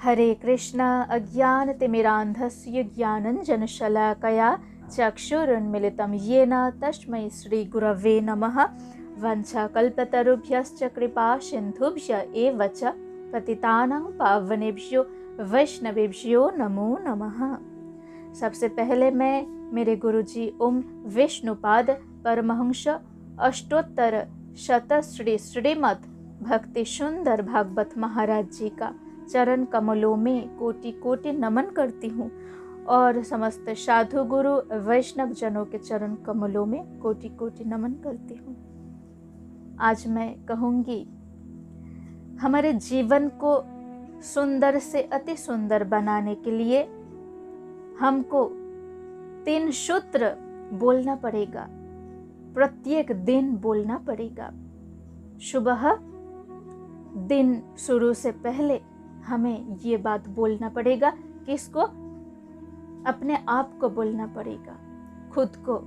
हरे कृष्ण अज्ञानतिमिरान्धस्य ज्ञानञ्जनशलाकया चक्षुरुन्मिलितं येन तस्मै श्रीगुरवे नमः। वंशाकल्पतरुभ्यश्च कृपा सिन्धुभ्य एव च पतितानां पावनेभ्यो वैष्णवेभ्यो नमो नमः। सबसे पहले मैं मेरे गुरुजी ओम विष्णुपाद परमहंस अष्टोत्तर शत श्रीमद् भक्ति सुंदर भागवत महाराज जी का चरण कमलों में कोटि कोटि नमन करती हूँ और समस्त साधु गुरु वैष्णव जनों के चरण कमलों में कोटि कोटि नमन करती हूँ। आज मैं कहूँगी, हमारे जीवन को सुंदर से अति सुंदर बनाने के लिए हमको 3 सूत्र बोलना पड़ेगा, प्रत्येक दिन बोलना पड़ेगा। सुबह दिन शुरू से पहले हमें ये बात बोलना पड़ेगा, किसको? अपने आप को बोलना पड़ेगा, खुद को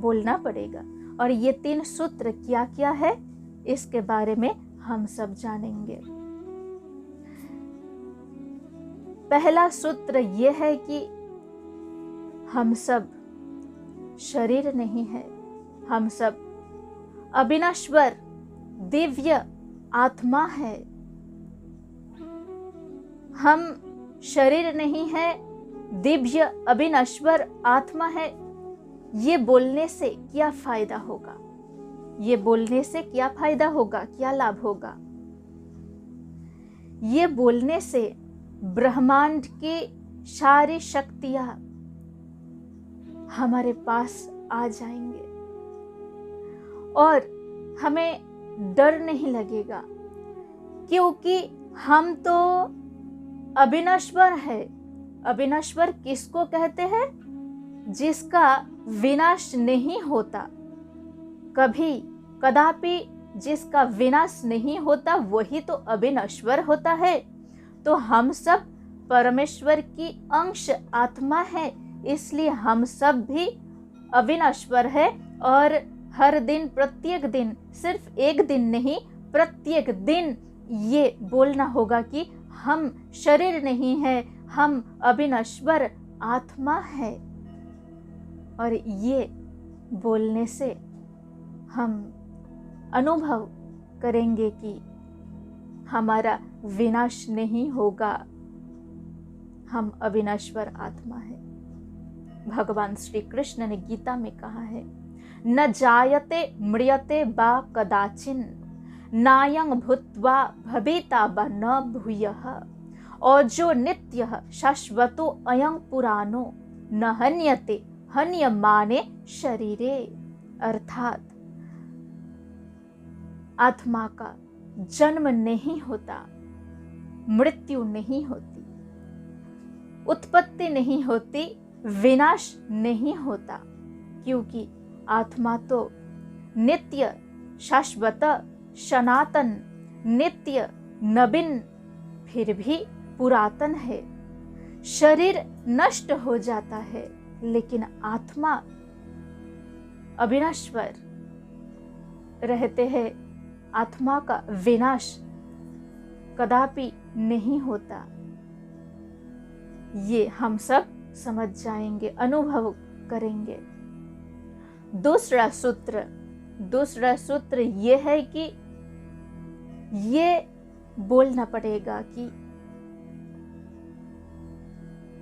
बोलना पड़ेगा। और ये 3 सूत्र क्या क्या है, इसके बारे में हम सब जानेंगे। पहला सूत्र ये है कि हम सब शरीर नहीं है, हम सब अविनाश्वर दिव्य आत्मा है। हम शरीर नहीं है, दिव्य अविनाश्वर आत्मा है। ये बोलने से क्या फायदा होगा? ये बोलने से क्या फायदा होगा, क्या लाभ होगा? ये बोलने से ब्रह्मांड की सारी शक्तियां हमारे पास आ जाएंगे और हमें डर नहीं लगेगा, क्योंकि हम तो अविनाश्वर है। अविनाश्वर किसको कहते हैं? जिसका विनाश नहीं होता, कभी कदापि जिसका विनाश नहीं होता, वही तो अविनाश्वर होता है। तो हम सब परमेश्वर की अंश आत्मा है, इसलिए हम सब भी अविनाश्वर है। और हर दिन, प्रत्येक दिन, सिर्फ एक दिन नहीं, प्रत्येक दिन ये बोलना होगा कि हम शरीर नहीं है, हम अविनाश्वर आत्मा है। और ये बोलने से हम अनुभव करेंगे कि हमारा विनाश नहीं होगा, हम अविनाश्वर आत्मा है। भगवान श्री कृष्ण ने गीता में कहा है, न जायते म्रियते बा कदाचिन नायं भूत्वा भविता वा न भूयः और जो नित्य शाश्वतो अयं पुराणो न हन्यते हन्यमाने शरीरे। अर्थात आत्मा का जन्म नहीं होता, मृत्यु नहीं होती, उत्पत्ति नहीं होती, विनाश नहीं होता, क्योंकि आत्मा तो नित्य शाश्वत सनातन नित्य नवीन फिर भी पुरातन है। शरीर नष्ट हो जाता है, लेकिन आत्मा अविनाश्वर रहते हैं। आत्मा का विनाश कदापि नहीं होता। ये हम सब समझ जाएंगे, अनुभव करेंगे। दूसरा सूत्र ये है कि ये बोलना पड़ेगा कि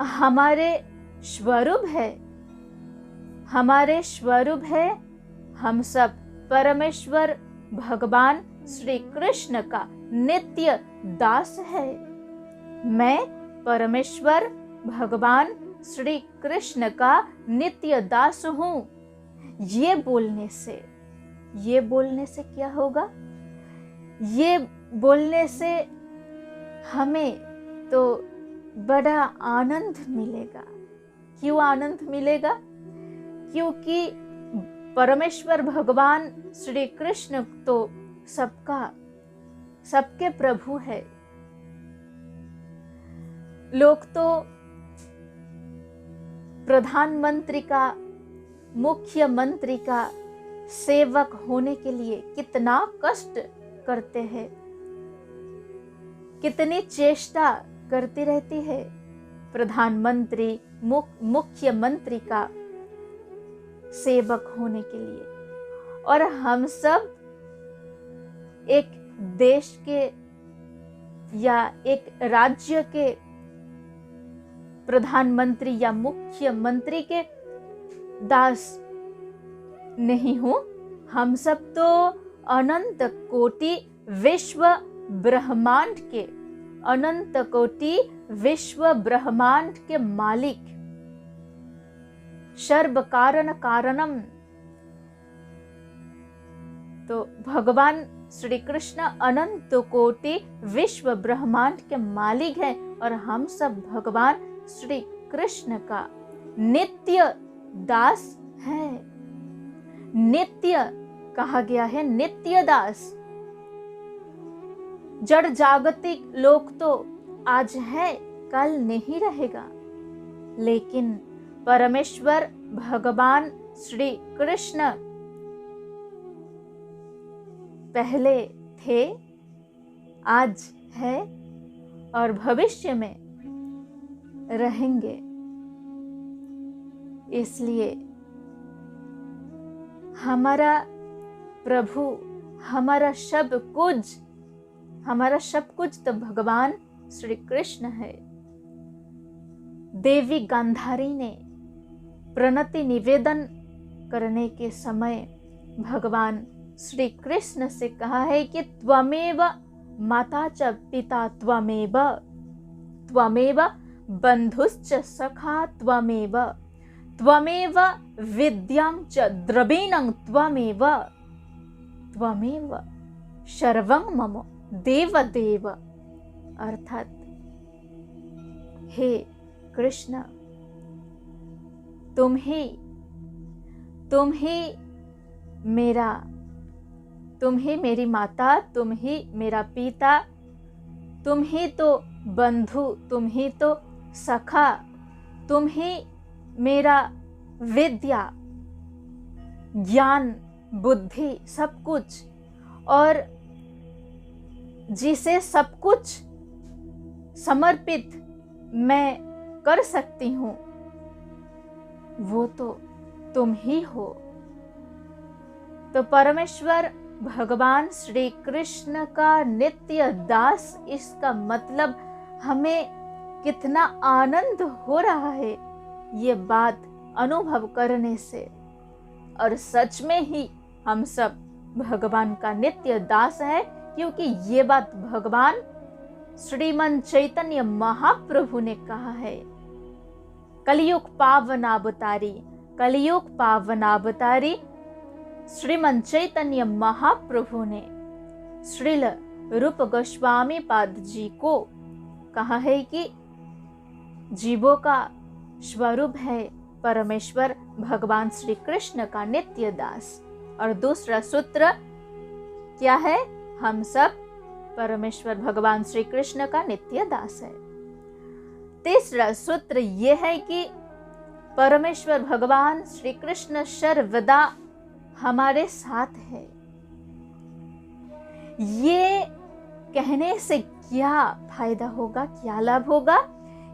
हमारे स्वरूप है, हमारे स्वरूप है, हम सब परमेश्वर भगवान श्री कृष्ण का नित्य दास है। मैं परमेश्वर भगवान श्री कृष्ण का नित्य दास हूँ। ये बोलने से क्या होगा? ये बोलने से हमें तो बड़ा आनंद मिलेगा। क्यों आनंद मिलेगा? क्योंकि परमेश्वर भगवान श्री कृष्ण तो सबके प्रभु है। लोग तो प्रधानमंत्री का, मुख्यमंत्री का सेवक होने के लिए कितना कष्ट करते हैं, कितनी चेष्टा करती रहती है प्रधानमंत्री मुख्यमंत्री का सेवक होने के लिए। और हम सब एक देश के या एक राज्य के प्रधानमंत्री या मुख्यमंत्री के दास नहीं हूं। हम सब तो अनंत कोटि विश्व ब्रह्मांड के, अनंत कोटि विश्व ब्रह्मांड के मालिक, सर्व कारण कारणम। तो भगवान श्री कृष्ण अनंत कोटि विश्व ब्रह्मांड के मालिक हैं और हम सब भगवान श्री कृष्ण का नित्य दास हैं। नित्य कहा गया है, नित्य दास। जड़ जागतिक लोक तो आज है, कल नहीं रहेगा, लेकिन परमेश्वर भगवान श्री कृष्ण पहले थे, आज है और भविष्य में रहेंगे। इसलिए हमारा प्रभु, हमारा सब कुछ तो भगवान श्री कृष्ण है। देवी गांधारी ने प्रणति निवेदन करने के समय भगवान श्री कृष्ण से कहा है कि त्वमेव माता च पिता त्वमेव, त्वमेव बंधुश्च सखा त्वमेव, त्वमेव विद्यां च द्रविणं त्वमेव, त्वमेव सर्वं मम देव देव। अर्थात हे कृष्ण, तुम ही मेरी माता, तुम ही मेरा पिता, तुम ही तो बंधु, तुम ही तो सखा, तुम ही मेरा विद्या, ज्ञान, बुद्धि, सब कुछ। और जिसे सब कुछ समर्पित मैं कर सकती हूं, वो तो तुम ही हो। तो परमेश्वर भगवान श्री कृष्ण का नित्य दास, इसका मतलब हमें कितना आनंद हो रहा है ये बात अनुभव करने से। और सच में ही हम सब भगवान का नित्य दास है, क्योंकि ये बात भगवान श्रीमन चैतन्य महाप्रभु ने कहा है। कलयुग पावनावतारी, कलयुग पावनावतारी श्रीमन चैतन्य महाप्रभु ने श्रील रूप गोस्वामी पाद जी को कहा है कि जीवों का स्वरूप है परमेश्वर भगवान श्री कृष्ण का नित्य दास। और दूसरा सूत्र क्या है? हम सब परमेश्वर भगवान श्री कृष्ण का नित्य दास है। तीसरा सूत्र यह है कि परमेश्वर भगवान श्री कृष्ण सर्वदा हमारे साथ है। ये कहने से क्या फायदा होगा, क्या लाभ होगा?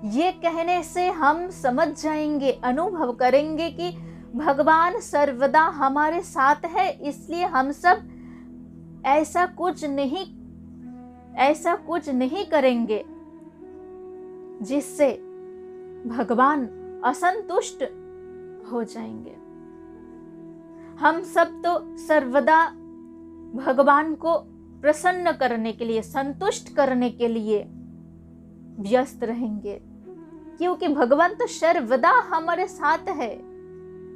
ये कहने से हम समझ जाएंगे, अनुभव करेंगे कि भगवान सर्वदा हमारे साथ है। इसलिए हम सब ऐसा कुछ नहीं करेंगे जिससे भगवान असंतुष्ट हो जाएंगे। हम सब तो सर्वदा भगवान को प्रसन्न करने के लिए, संतुष्ट करने के लिए व्यस्त रहेंगे, क्योंकि भगवान तो सर्वदा हमारे साथ है,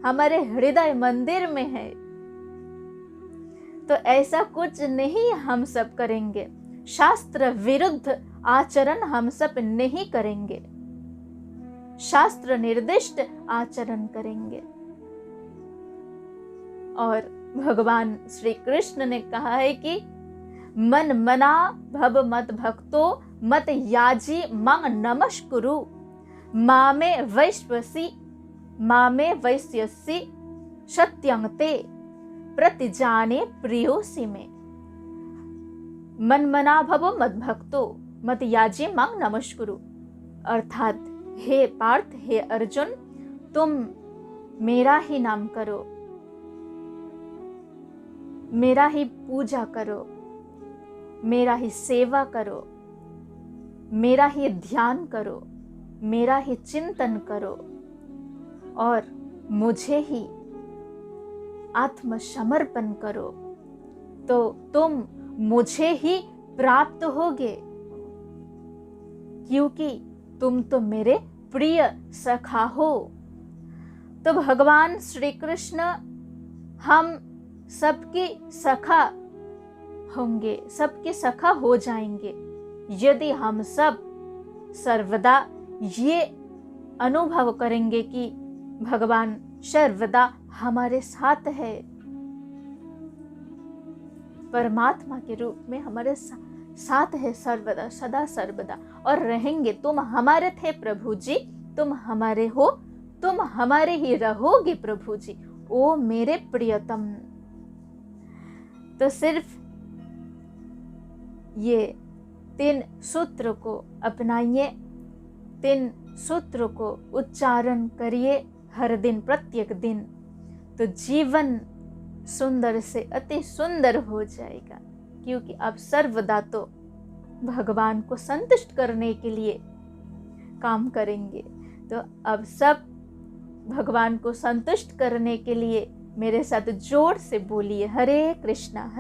हमारे हृदय मंदिर में है। तो ऐसा कुछ नहीं हम सब करेंगे, शास्त्र विरुद्ध आचरण हम सब नहीं करेंगे, शास्त्र निर्दिष्ट आचरण करेंगे। और भगवान श्री कृष्ण ने कहा है कि मन मना भव मत भक्तो मत याजी मंग नमस्कुरु मामे वैश्यसि सत्यं ते प्रतिजाने प्रियोसि में। मन मना भव मत भक्तो मत याजी मंग नमस्कुरु। अर्थात हे पार्थ, हे अर्जुन, तुम मेरा ही नाम करो, मेरा ही पूजा करो, मेरा ही सेवा करो, मेरा ही ध्यान करो, मेरा ही चिंतन करो और मुझे ही आत्मसमर्पण करो, तो तुम मुझे ही प्राप्त होगे, क्योंकि तुम तो मेरे प्रिय सखा हो। तो भगवान श्री कृष्ण हम सबके सखा होंगे, सबके सखा हो जाएंगे यदि हम सब सर्वदा ये अनुभव करेंगे कि भगवान सर्वदा हमारे साथ है, परमात्मा के रूप में हमारे साथ है सर्वदा, सदा सर्वदा, और रहेंगे। तुम हमारे थे प्रभु जी, तुम हमारे हो, तुम हमारे ही रहोगे प्रभु जी, ओ मेरे प्रियतम। तो सिर्फ ये 3 सूत्र को अपनाइए, 3 सूत्र को उच्चारण करिए हर दिन, प्रत्येक दिन, तो जीवन सुंदर से अति सुंदर हो जाएगा, क्योंकि अब सर्वदा तो भगवान को संतुष्ट करने के लिए काम करेंगे। तो अब सब भगवान को संतुष्ट करने के लिए मेरे साथ जोर से बोलिए, हरे कृष्णा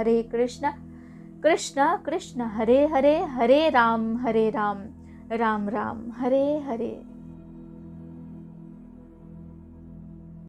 कृष्णा कृष्णा हरे हरे, हरे राम राम राम हरे हरे।